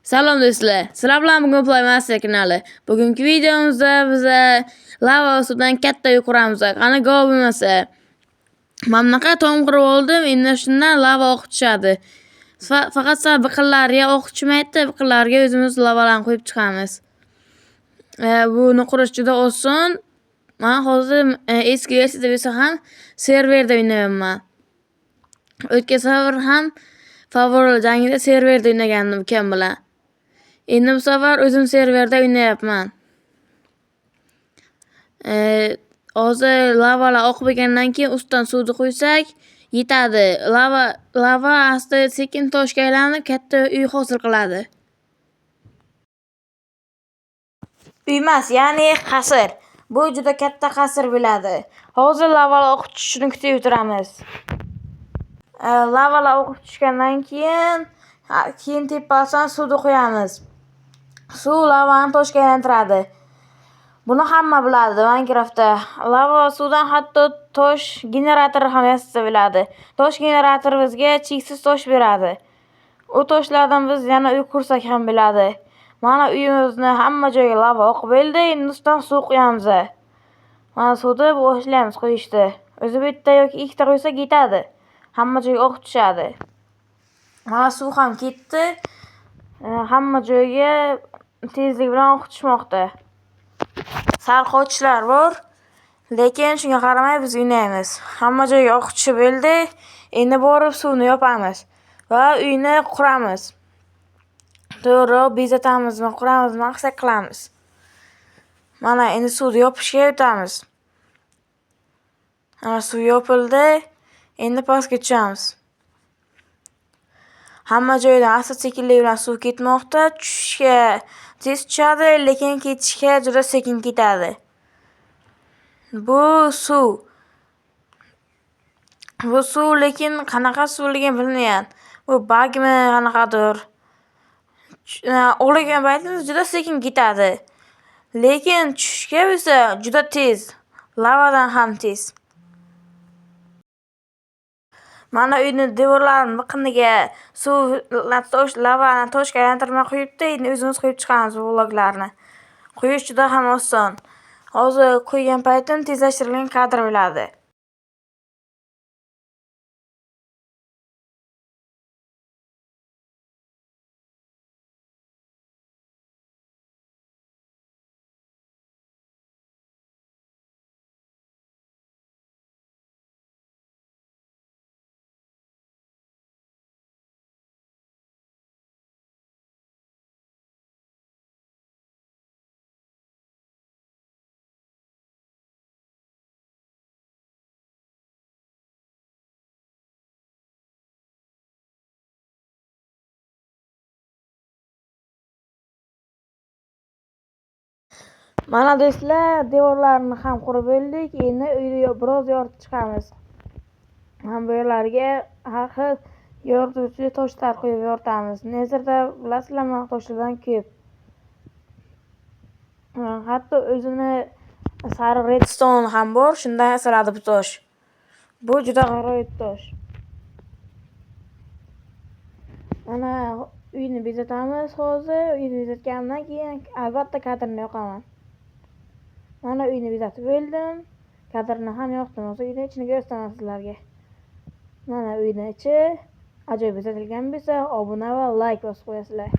Salom do'stlar. Sizlar bilan bugun Play Master kanali. Bugungi videomizda biz lava ustidan katta uy quramiz. Qani go bo'lmasa. Mana bunaqa tom qurib oldim. Endi shundan lava oqib tushadi. Faqat biqinlarga oqib tushmaydi, biqinlarga o'zimiz lavalarni qo'yib chiqamiz. Buni qurish juda oson. Men hozir eski versiyada bo'lsa ham serverda o'ynayapman. O'tgan safar ham Favori jangida serverda o'ynagandim ukam bilan. Endi bu safar o'zim serverda o'ynayapman. Hozir lavalar oqib bo'lgandan keyin ustidan suvni qo'ysak yetadi. Lava asta sekin toshga aylanib katta uy hosil qiladi. Uy emas, ya'ni qasr. Bu juda katta qasr bo'ladi. Hozir lavalar oqib tushishini kutib o'tiramiz. Lavalar oqib tushgandan keyin tepasidan suvni qo'yamiz. Suv lavani toshga aylantiradi. Buni hamma biladi Minecraftda. Lava suvdan hatto tosh generatori ham yasasa biladi. Tosh generatori bizga cheksiz tosh beradi. U toshlardan biz yana uy qursak ham biladi. Mana uyimizni hamma joyga lava oqib bo'ldi. Endi ustidan suv qo'yamiz. Mana suvni boshlaymiz qo'yishdi. O'zi bitta yoki ikkita qo'ysak yetadi. Hamma joyga oqib tushadi. Mana suv ham ketdi. Hamma joyga tezlik bilan oqib tushmoqda. Sal qochishlar bor, lekin shunga qaramay biz o'ynaymiz. Hamma joyga oqib tushib bo'ldi. Endi borib suvni yopamiz va uyni quramiz. To'g'ri, bezatamizmi, quramizmi, qilsak qilamiz. Mana endi suvni yopishga o'tamiz. Mana suv yopildi. Endi pastga tushamiz. Hamma joydan asta-sekinlik bilan suv ketmoqda. Tushishga tez tushadi, lekin ketishga juda sekin ketadi. Bu suv lekin qanaqa suvligini bilmayman. Bu bagmi qanaqadir. O'g'lagan paytimiz juda sekin ketadi. Lekin tushishga bo'lsa juda tez. Lavadan ham tez. Mana uyni devorlarining biqiniga lavani toshga aylantirmay qo'yibdi. Endi o'zimiz qo'yib chiqamiz bu bloklarni. Qo'yish juda ham oson. Hozir qo'ygan paytim tezlashtirilgan kadr bo'ladi. Mana do'stlar, devorlarni ham qurib bo'ldik. Endi uyni biroz yoritib chiqamiz. Mana bu yerlarga har xil yorituvchi toshlar qo'yib yoritamiz. Nezerda bilasizlarmi, toshlardan ko'p. Hatto o'zini sari redstone ham bor, shundan yasaladi bu tosh. Bu juda g'aroyib tosh. Mana uyni bezatamiz hozir. Uyni bezatgandan keyin albatta kadrni yoqaman. Mana uyni bezatib bo'ldim. Kadrni ham yoqdim. Hozir uyni ichini ko'rsataman sizlarga. Mana uyni ichi ajoyib bezatilgan bo'lsa, obuna va like bosib qo'yasizlar.